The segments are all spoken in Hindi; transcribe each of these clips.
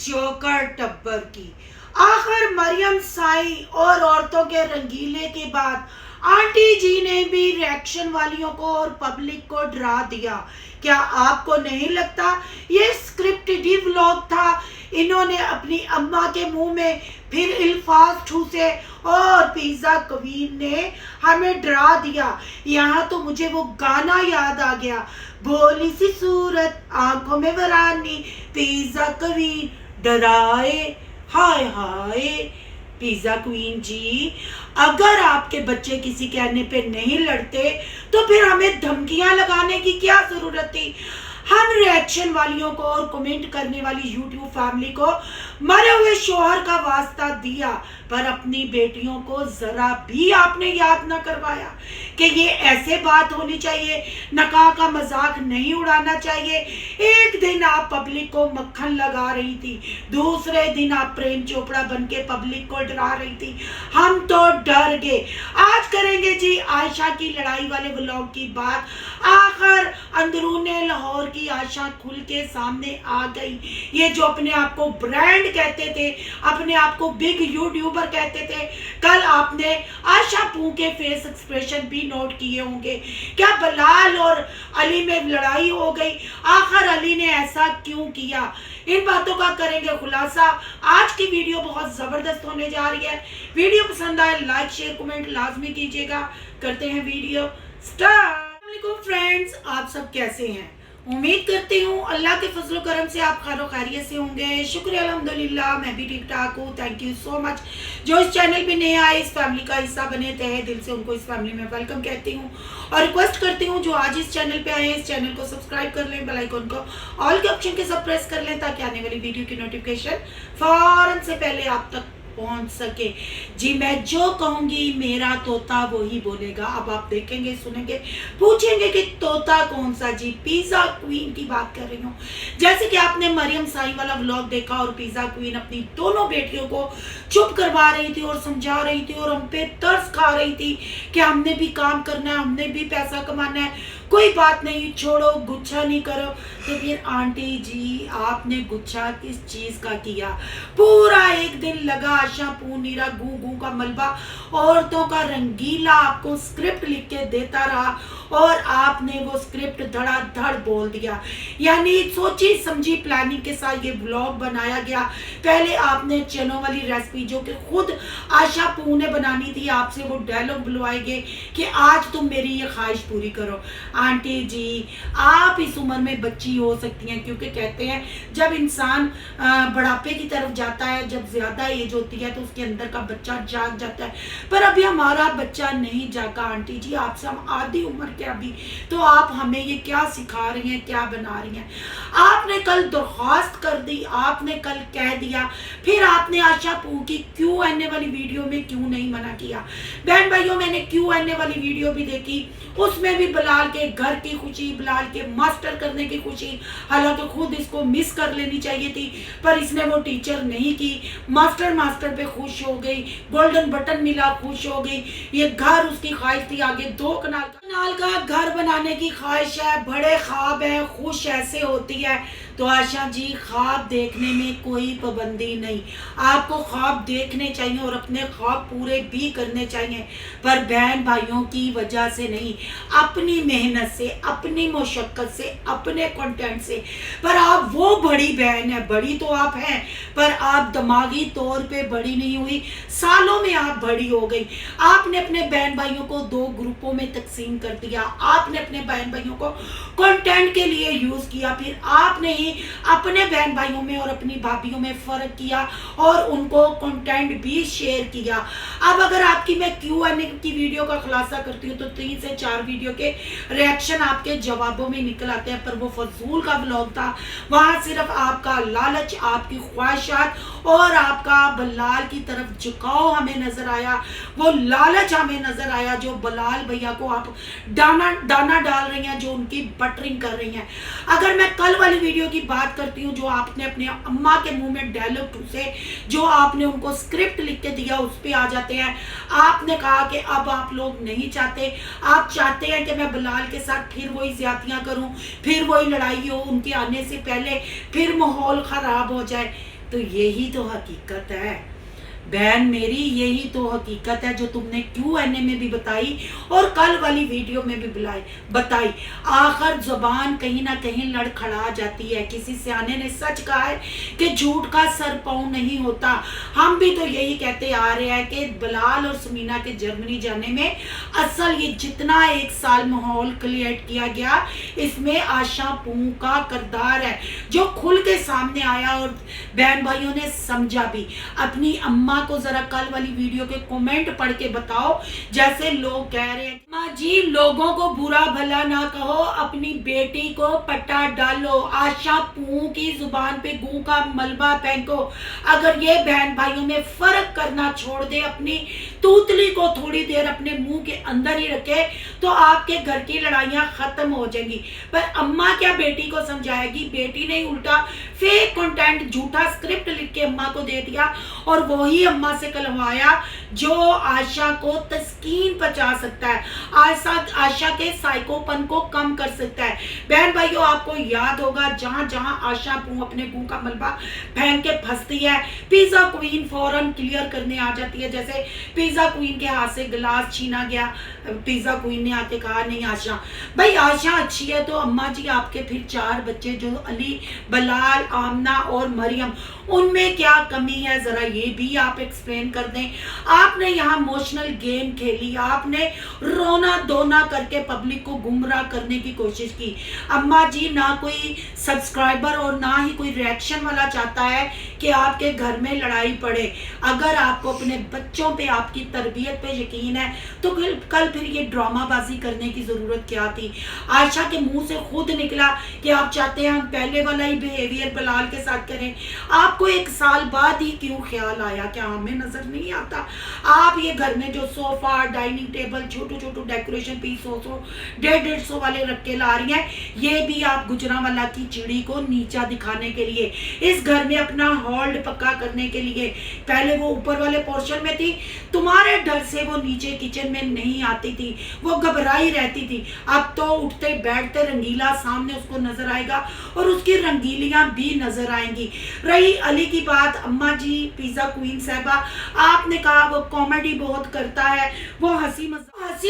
जोकर टब्बर की। आखिर मरियम साई और औरतों के रंगीले के बाद आंटी जी ने भी रिएक्शन वालियों को और पब्लिक को डरा दिया। क्या आपको नहीं लगता ये स्क्रिप्टेड व्लॉग था? इन्होंने अपनी अम्मा के मुंह में फिर अल्फाज ठूसे और पिज्जा क्वीन ने हमें डरा दिया। यहाँ तो मुझे वो गाना याद आ गया, भोली सी सूरत आंखों में वरानी, पिज्जा क्वीन डराए हाय हाय। पिज्जा क्वीन जी, अगर आपके बच्चे किसी कहने पे नहीं लड़ते तो फिर हमें धमकियां लगाने की क्या जरूरत थी? हम रिएक्शन वालियों को और कमेंट करने वाली यूट्यूब फैमिली को मरे हुए शोहर का वास्ता दिया, पर अपनी बेटियों को जरा भी आपने याद ना करवाया कि ये ऐसे बात होनी चाहिए, नकाह का मजाक नहीं उड़ाना चाहिए। एक दिन आप पब्लिक को मक्खन लगा रही थी, दूसरे दिन आप प्रेम चोपड़ा बन के पब्लिक को डरा रही थी। हम तो डर गए। आज करेंगे जी आयशा की लड़ाई वाले व्लॉग की बात। आखिर अंदरूने लाहौर की आयशा खुल के सामने आ गई। ये जो अपने आप को ब्रांड कहते थे, अपने आप को बिग यूट्यूबर कहते थे, कल आपने आयशा पू के फेस एक्सप्रेशन भी नोट किए होंगे। क्या बलाल और अली में लड़ाई हो गई? आखिर अली ने ऐसा क्यों किया? इन बातों का करेंगे खुलासा। आज की वीडियो बहुत जबरदस्त होने जा रही है। वीडियो पसंद आए लाइक शेयर कमेंट लाजमी कीजिएगा। करते हैं वीडियो स्टार्ट। फ्रेंड्स, आप सब कैसे हैं? उम्मीद करती हूँ अल्लाह के फजल करम से आप खैर खैरियत से होंगे। शुक्र अल्हम्दुलिल्लाह, मैं भी ठीक ठाक हूँ। Thank you so much. जो इस चैनल पे नए आए, इस फैमिली का हिस्सा बने, तहे दिल से उनको इस फैमिली में वेलकम कहती हूँ और रिक्वेस्ट करती हूँ जो आज इस चैनल पे आए हैं, इस चैनल को सब्सक्राइब कर लें, बेल आइकन को ऑल के ऑप्शन के साथ प्रेस कर लें ताकि आने वाली वीडियो की नोटिफिकेशन फौरन से पहले आप तक पहुंच सके। जी, मैं जो कहूंगी मेरा तोता वही बोलेगा। अब आप देखेंगे सुनेंगे, पूछेंगे कि तोता कौन सा? जी, पिज्जा क्वीन की बात कर रही हूँ। जैसे कि आपने मरियम साई वाला व्लॉग देखा और पिज्जा क्वीन अपनी दोनों बेटियों को चुप करवा रही थी और समझा रही थी और हम पे तरस खा रही थी कि हमने भी काम करना है, हमने भी पैसा कमाना है, कोई बात नहीं, छोड़ो, गुच्छा नहीं करो। तो फिर आंटी जी आपने गुच्छा किस चीज का किया? पूरा एक दिन लगा आशा पू नीरा गू गू का मलबा औरतों का रंगीला आपको स्क्रिप्ट लिख के देता रहा और आपने वो स्क्रिप्ट धड़ाधड़ बोल दिया। यानी सोची समझी प्लानिंग के साथ ये ब्लॉग बनाया गया। पहले आपने चनों वाली रेसिपी जो कि खुद आशा पू ने बनानी थी, आपसे वो डायलॉग बुलवाए गए कि आज तुम मेरी ये ख्वाहिश पूरी करो। आंटी जी, आप इस उम्र में बच्ची हो सकती हैं, क्योंकि कहते हैं जब इंसान बुढ़ापे की तरफ जाता है, जब ज्यादा एज होती है तो उसके अंदर का बच्चा जाग जाता है, पर अभी हमारा बच्चा नहीं जागा। आंटी जी, आपसे हम आधी उम्र के अभी, तो आप हमें ये क्या सिखा रही हैं, क्या बना रही हैं? आपने कल दरख्वास्त कर दी, आपने कल कह दिया, फिर आपने आशा पू की Q&A वाली वीडियो में क्यों नहीं मना किया? बहन भाइयों, मैंने Q&A वाली वीडियो भी देखी, उसमें भी बिलाल के घर की खुशी, बिलाल के मास्टर करने की खुशी, हालांकि खुद इसको मिस कर लेनी चाहिए थी, पर इसने वो टीचर नहीं की। मास्टर पे खुश हो गई, गोल्डन बटन मिला, खुश हो गई। ये घर उसकी ख्वाहिश थी, आगे 2 कनाल का घर बनाने की ख्वाहिश है, बड़े ख्वाब है, खुश ऐसे होती है। तो आशा जी, ख्वाब देखने में कोई पाबंदी नहीं, आपको ख्वाब देखने चाहिए और अपने ख्वाब पूरे भी करने चाहिए, पर बहन भाइयों की वजह से नहीं, अपनी मेहनत से, अपनी मुशक्कत से, अपने कंटेंट से। पर आप वो बड़ी बहन है, बड़ी तो आप हैं, पर आप दिमागी तौर पे बड़ी नहीं हुई, सालों में आप बड़ी हो गई। आपने अपने बहन भाइयों को 2 ग्रुपों में तकसीम कर दिया, आपने अपने बहन भाइयों को कंटेंट के लिए यूज किया, फिर आपने ही अपने बहन भाइयों में और अपनी भाभीयों में फर्क किया और उनको कंटेंट भी शेयर किया। अब अगर आपकी मैं Q&A की वीडियो का खुलासा करती हूँ तो 3 से 4 वीडियो के रिएक्शन आपके जवाबों में निकल आते हैं, पर वो फजूल का ब्लॉग था। वहां सिर्फ आपका लालच, आपकी ख्वाहिशात और आपका बलाल की तरफ झुकाव हमें नजर आया, वो लालच हमें नजर आया जो बलाल भैया को आप दाना डाल रही हैं, जो उनकी बटरिंग कर रही हैं। अगर मैं कल वाली वीडियो की बात करती हूँ जो आपने अपने अम्मा के मुंह में डायलॉग ठूसे, जो आपने उनको स्क्रिप्ट लिख के दिया, उस पे आ जाते हैं। आपने कहा कि अब आप लोग नहीं चाहते, आप चाहते हैं कि मैं बलाल के साथ फिर वही ज्यादतियां करूं, फिर वही लड़ाई हो उनके आने से पहले, फिर माहौल खराब हो जाए। तो यही तो हकीकत है बहन मेरी, यही तो हकीकत है जो तुमने Q&A में भी बताई और कल वाली वीडियो में भी बताई। आखिर जुबान कहीं ना कहीं लड़खड़ा जाती है। किसी सियाने ने सच कहा है कि झूठ का सर पाँव नहीं होता। हम भी तो यही कहते आ रहे हैं कि बिलाल और सुमीना के जर्मनी जाने में असल ये जितना एक साल माहौल क्रिएट किया गया, इसमें आशा पूं का किरदार है जो खुल के सामने आया और बहन भाइयों ने समझा भी। अपनी अम्मा को जरा कल वाली वीडियो के कमेंट पढ़ के बताओ, जैसे लोग कह रहे हैं माँ जी लोगों को बुरा भला ना कहो, अपनी बेटी को पट्टा डालो, आशा पूं की जुबान पे गू का मलबा फेंको। अगर ये बहन भाइयों में फर्क करना छोड़ दे, अपनी तूतली को थोड़ी देर अपने मुंह के अंदर ही रखे, तो आपके घर की लड़ाइयां खत्म हो जाएंगी। पर अम्मा क्या बेटी को समझाएगी? बेटी ने उल्टा फेक कंटेंट, झूठा स्क्रिप्ट लिख के अम्मा को दे दिया और वही अम्मा से कहलवाया जो आशा को तस्कीन पहुंचा सकता है, आशा के साइकोपन को कम कर सकता है। बहन भाइयों, आपको याद होगा जहां जहां आशा पूं अपने मुंह का मलबा फेंक के फंसती है, पिज्जा क्वीन फौरन क्लियर करने आ जाती है। जैसे पिज्जा क्वीन के हाथ से गिलास छीना गया, पिज्जा क्वीन ने आके कहा नहीं आशा, भाई आशा अच्छी है तो अम्मा जी आपके फिर 4 बच्चे जो अली, बलाल, आमना और मरियम, उनमें क्या कमी है? जरा ये भी आप एक्सप्लेन कर दें। आपने यहाँ इमोशनल गेम खेली, आपने रोना धोना करके पब्लिक को गुमराह करने की कोशिश की। अम्मा जी ना कोई सब्सक्राइबर और ना ही कोई रिएक्शन वाला चाहता है कि आपके घर में लड़ाई पड़े। अगर आपको अपने बच्चों पे, आपकी तरबियत पे यकीन है तो कल फिर ये ड्रामाबाजी करने की जरूरत क्या थी? आयशा के मुंह से खुद निकला कि आप चाहते हैं हम पहले वाला ही बिहेवियर बिलाल के साथ करें। आपको 1 साल बाद ही क्यों ख्याल आया? क्या हमें नजर नहीं आता? आप ये घर में जो सोफा, डाइनिंग टेबल, छोटू छोटू डेकोरेशन पीस 100-150 वाले रख के ला रही हैं, ये भी आप गुजरांवाला की चिड़ी को नीचा दिखाने के लिए, इस घर में अपना होल्ड पक्का करने के लिए। पहले वो ऊपर वाले पोर्शन में थी, तुम्हारे डर से वो नीचे किचन में नहीं आती थी, वो घबराई रहती थी। अब तो उठते बैठते रंगीला सामने उसको नजर आएगा और उसकी रंगीलियां भी नजर आएंगी। रही अली की बात, अम्मा जी पिज्जा क्वीन साहबा, आपने कहा वो कॉमेडी बहुत करता है, वो हंसी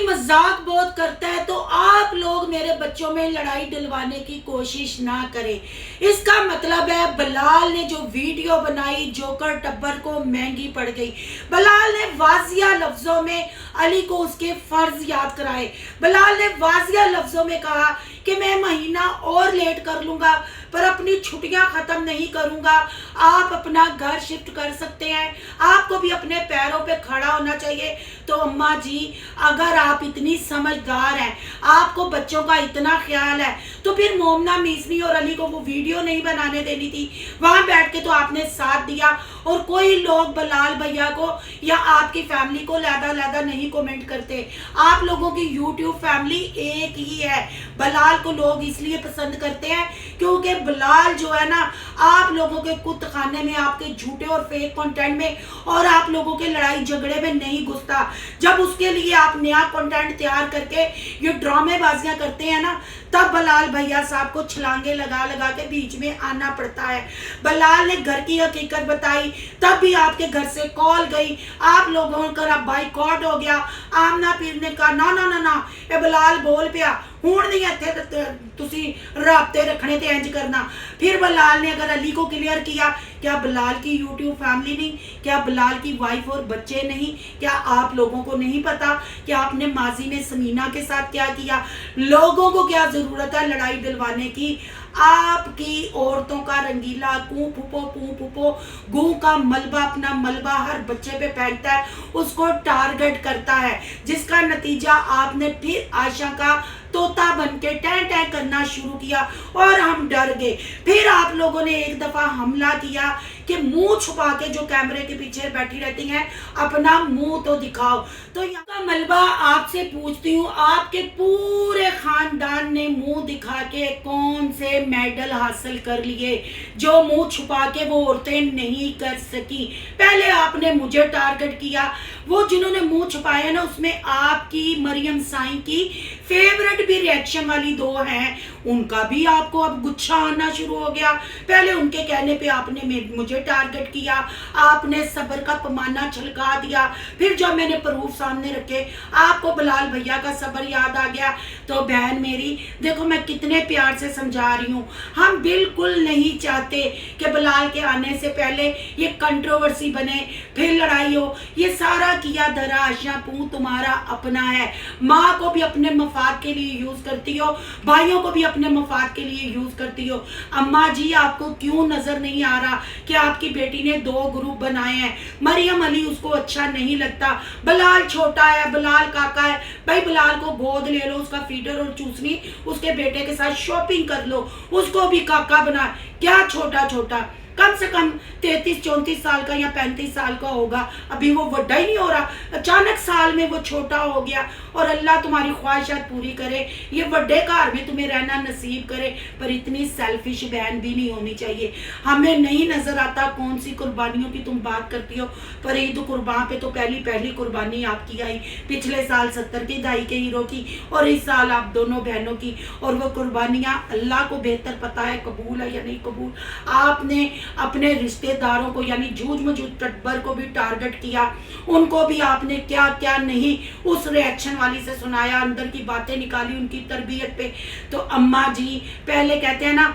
मजाक बहुत करता है, तो आप लोग मेरे बच्चों में लड़ाई दिलवाने की कोशिश ना करें। इसका मतलब है बिलाल ने जो वीडियो बनाई जोकर टब्बर को महंगी पड़ गई। बिलाल ने वाजिया लफ्जों में अली को उसके फर्ज याद कराए। बिलाल ने वाजिया लफ्जों में कहा कि मैं महीना और लेट कर लूंगा पर अपनी छुट्टियां खत्म नहीं करूंगा। आप अपना घर शिफ्ट कर सकते हैं, आपको भी अपने पैरों पे खड़ा होना चाहिए। तो अम्मा जी अगर आप इतनी समझदार हैं, आपको बच्चों का इतना ख्याल है, तो फिर मोमना, मीसनी और अली को वो वीडियो नहीं बनाने देनी थी। वहां बैठ के तो आपने साथ दिया और कोई लोग बिलाल भैया को या आपकी फैमिली को लैदा नहीं कमेंट करते। आप लोगों की यूट्यूब फैमिली एक ही है। बिलाल को लोग इसलिए पसंद करते हैं क्योंकि बिलाल जो है ना, आप लोगों के कुत्त खाने में, आपके झूठे और फेक कंटेंट में और आप लोगों के लड़ाई झगड़े में नहीं घुसता। जब उसके लिए आप नया कंटेंट तैयार करके ये ड्रामेबाजियां करते हैं ना, तब बिलाल भैया साहब को छलांगे लगा के बीच में आना पड़ता है। बिलाल ने घर की हकीकत बताई, तब भी आपके घर से कॉल गई, आप लोगों का बाइकॉट हो गया। आमना पीर ने कहा ना ये बिलाल बोल पिया ਹੁਣ नहीं इत्थे तुसी राबते रखने ते इंज करना। फिर बिलाल ने अगर अली को क्लियर किया, क्या बिलाल की यूट्यूब फैमिली नहीं, क्या बिलाल की वाइफ और बच्चे नहीं, क्या आप लोगों को नहीं पता कि आपने माजी में समीना के साथ क्या किया? लोगों को क्या जरूरत है लड़ाई दिलवाने की? आपकी औरतों का रंगीला कू फूफो गू का मलबा, अपना मलबा हर बच्चे पे फेंकता है, उसको टारगेट करता है, जिसका नतीजा आपने फिर आशा का तोता बन के टैं करना शुरू किया और हम डर गए। फिर आप लोगों ने एक दफा हमला किया कि मुंह छुपा के जो कैमरे के पीछे बैठी रहती हैं, अपना मुंह तो दिखाओ। तो यहाँ का मलबा आपसे पूछती हूँ, आपके पूरे खानदान ने मुंह दिखा के कौन से मेडल हासिल कर लिए जो मुंह छुपा के वो औरतें नहीं कर सकी? पहले आपने मुझे टारगेट किया, वो जिन्होंने मुंह छुपाया ना, उसमें आपकी मरियम साईं की फेवरेट भी रिएक्शन वाली 2 हैं, उनका भी आपको अब गुच्छा आना शुरू हो गया। पहले उनके कहने पे आपने मुझे मुझे टारगेट किया, आपने सब्र का पैमाना छलका दिया। फिर जब मैंने प्रूफ सामने रखे आपको बिलाल भैया का सब्र याद आ गया। तो बहन मेरी देखो, मैं कितने प्यार से समझा रही हूँ, हम बिल्कुल नहीं चाहते कि बिलाल के आने से पहले ये कंट्रोवर्सी बने, फिर लड़ाई हो। ये सारा किया धरा आशापू तुम्हारा अपना है। माँ को भी अपने मफाद के लिए यूज करती हो, भाइयों को भी अपने मफाद के लिए यूज करती हो। अम्मा जी, आपको क्यों नजर नहीं आ रहा कि आपकी बेटी ने 2 ग्रुप बनाए हैं? मरियम अली उसको अच्छा नहीं लगता, बिलाल छोटा है, बिलाल काका है, भाई बिलाल को गोद ले लो, उसका फीडर और चूसनी उसके बेटे के साथ शॉपिंग कर लो, उसको भी काका बना। क्या छोटा छोटा, कम से कम 33-34 साल का या 35 साल का होगा, अभी वो बड़ा ही नहीं हो रहा, अचानक साल में वो छोटा हो गया। और अल्लाह तुम्हारी ख्वाहिशात पूरी करे, ये बड़े घर में तुम्हें रहना नसीब करे। पर इतनी सेल्फिश बहन भी नहीं होनी चाहिए। हमें नहीं नजर आता कौन सी कुर्बानियों की तुम बात करती हो, पर ईद कुर्बान पे तो पहली कुर्बानी आपकी आई, पिछले साल 70 की दहाई के हीरो की, और इस साल आप दोनों बहनों की। और वो कुर्बानियां अल्लाह को बेहतर पता है कबूल है या नहीं कबूल। आपने अपने रिश्तेदारों को यानी जूझ मजूद टटबर को भी टारगेट किया, उनको भी आपने क्या क्या नहीं उस रिएक्शन वाली से सुनाया, अंदर की बातें निकाली उनकी तरबियत पे। तो अम्मा जी, पहले कहते हैं ना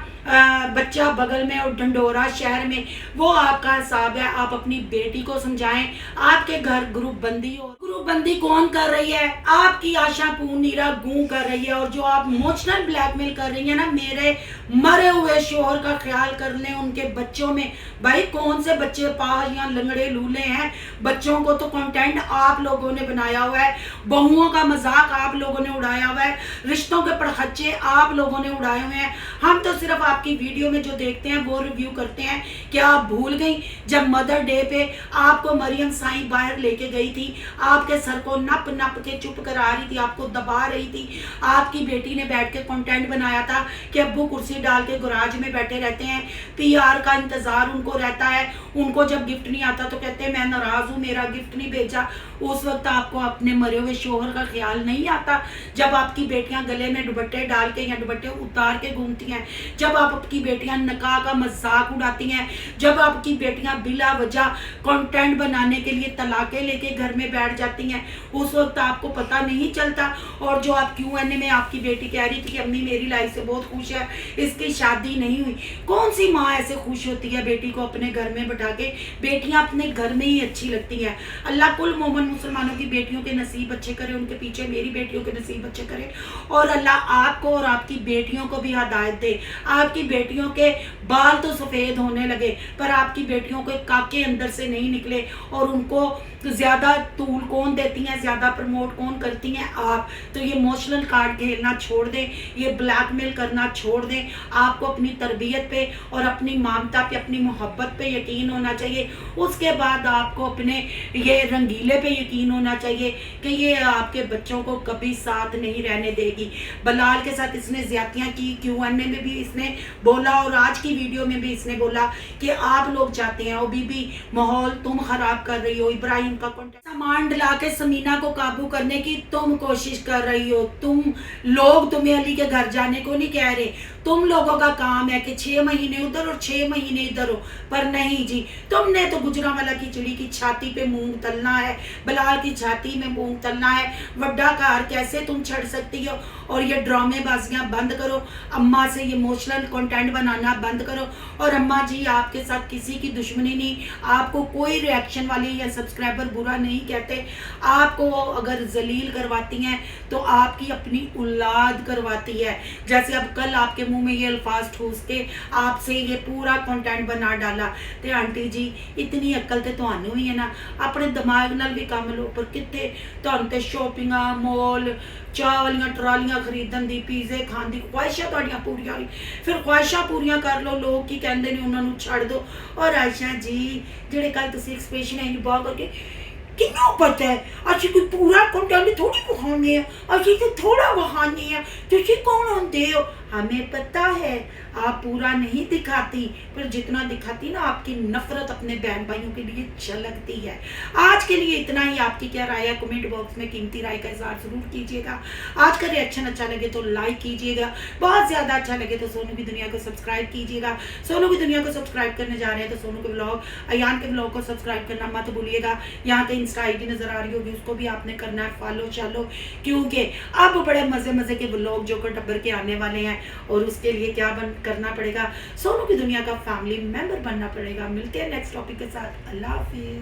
बच्चा बगल में और ढंडोरा शहर में, वो आपका हिसाब है। आप अपनी बेटी को समझाएं, आपके घर ग्रुप बंदी हो, ग्रुप बंदी कौन कर रही है? आपकी आशा पूर्णिरा गूं कर रही है। और जो आप इमोशनल ब्लैकमेल कर रही है ना, मेरे मरे हुए शोहर का ख्याल कर लें, उनके बच्चों में। भाई कौन से बच्चे पाज या लंगड़े लूले हैं? बच्चों को तो कंटेंट आप लोगों ने बनाया हुआ है, बहुओं का मजाक आप लोगों ने उड़ाया हुआ है, रिश्तों के पड़खच्चे आप लोगों ने उड़ाए हुए हैं। हम तो सिर्फ आपकी वीडियो में जो देखते हैं वो रिव्यू करते हैं। क्या आप भूल गई जब मदर डे पे आपको मरियम साईं बाहर लेके गई थी, आपके सर को नप नप के चुप करा रही थी, आपको दबा रही थी, आपकी बेटी ने बैठ के कंटेंट बनाया था कि अब्बू कुर्सी डाल के गराज में बैठे रहते हैं, पीआर का इंतजार उनको रहता है, उनको जब गिफ्ट नहीं आता तो कहते हैं मैं नाराज हूँ, मेरा गिफ्ट नहीं भेजा। उस वक्त आपको अपने मरे हुए शोहर का ख्याल नहीं आता? जब आपकी बेटियां गले में दुपट्टे डाल के या दुपट्टे उतार के घूमती हैं, जब आपकी बेटियां नकाह का मजाक उड़ाती हैं, जब आपकी बेटियां बिला वजह कंटेंट बनाने के लिए तलाके लेके घर में बैठ जाती हैं, उस वक्त आपको पता नहीं चलता। और जो आप Q&A में आपकी बेटी कह रही थी कि अम्मी मेरी लाइफ से बहुत खुश है, इसकी शादी नहीं हुई, कौन सी माँ ऐसे खुश होती है बेटी को अपने घर में बैठा के? बेटियां अपने घर में ही अच्छी लगती हैं। अल्लाह कुल मोमिन मुसलमानों की बेटियों के नसीब अच्छे करे, उनके पीछे मेरी बेटियों के नसीब अच्छे करे। और अल्लाह आपको और आपकी बेटियों को भी हिदायत दे। आपकी बेटियों के बाल तो सफ़ेद होने लगे, पर आपकी बेटियों के काके अंदर से नहीं निकले। और उनको ज़्यादा तूल कौन देती हैं, ज़्यादा प्रमोट कौन करती हैं? आप। तो ये इमोशनल कार्ड खेलना छोड़ दें, ये ब्लैकमेल करना छोड़ दें। आपको अपनी तरबियत पे और अपनी ममता पे, अपनी मोहब्बत पे यकीन होना चाहिए। उसके बाद आपको अपने ये रंगीले पे यकीन होना चाहिए कि ये आपके बच्चों को कभी साथ नहीं रहने देगी। बिलाल के साथ इसने ज्यादतियाँ की, Q&A में भी इसने बोला और आज की वीडियो में भी इसने बोला कि आप लोग चाहते हैं, ओ बीबी माहौल तुम खराब कर रही हो, इब्राहिम का सामान डला के समीना को काबू करने की तुम कोशिश कर रही हो। लोग तुम्हें अली के घर जाने को नहीं कह रहे, तुम लोगों का काम है कि 6 महीने उधर और 6 महीने इधर हो। पर नहीं जी, तुमने तो गुजरांवाला की चिड़ी की छाती पे मूंग तलना है, बिलाल की छाती में मूंग तलना है। वड्डा कार कैसे तुम छड़ सकती हो? और ये ड्रामेबाजियां बंद करो, अम्मा से ये इमोशनल कंटेंट बनाना बंद करो। और अम्मा जी, आपके साथ किसी की दुश्मनी नहीं, आपको कोई रिएक्शन वाली या सब्सक्राइबर बुरा नहीं कहते। आपको अगर जलील करवाती हैं तो आपकी अपनी औलाद करवाती है। जैसे अब कल आपके मुंह में ये अल्फाज ठूस के आपसे ये पूरा कंटेंट बना डाला। तो आंटी जी, इतनी अक्ल तो ਤੁਹਾਨੂੰ भी है ना, अपने दिमाग नाल भी काम लो। पर कितने ਤੁਹਾਨੂੰ ਤੇ शॉपिंगा मॉल चाह वालियां ट्रालियां खरीदन दी, पीजे खान दी ख्वाहिशां ਤੁਹਾਡੀਆਂ पूरियां नहीं। फिर ख्वाहिशां पूरियां कर लो, लोग की कहते ने उन्होंने छड़ दो। और आयशा जी, ਜਿਹੜੇ ਕੱਲ ਤੁਸੀਂ एक्सप्रेशन है बाग करके किन्नों पता है, असि कोई पूरा कंटेंट थोड़ी विखाने हैं, असि तो थोड़ा विखाने हैं। तुसी कौन होंदे हो? हमें पता है आप पूरा नहीं दिखाती, पर जितना दिखाती ना आपकी नफरत अपने बहन भाइयों के लिए झलकती है। आज के लिए इतना ही। आपकी क्या राय है कमेंट बॉक्स में कीमती राय का इजहार जरूर कीजिएगा। आज का रिएक्शन अच्छा लगे तो लाइक कीजिएगा, बहुत ज्यादा अच्छा लगे तो सोनू की दुनिया को सब्सक्राइब कीजिएगा। सोनू की दुनिया को सब्सक्राइब करने जा रहे हैं तो सोनू के ब्लॉग, अयान के ब्लॉग को सब्सक्राइब करना मत भूलिएगा। यहाँ पे इंस्टा आईडी नजर आ रही होगी, उसको भी आपने करना है फॉलो चलो, क्योंकि अब बड़े मजे मजे के ब्लॉग जो कर टब्बर के आने वाले हैं। और उसके लिए क्या करना पड़ेगा, सोनू की दुनिया का फैमिली मेंबर बनना पड़ेगा। मिलते हैं नेक्स्ट टॉपिक के साथ। अल्लाह हाफिज।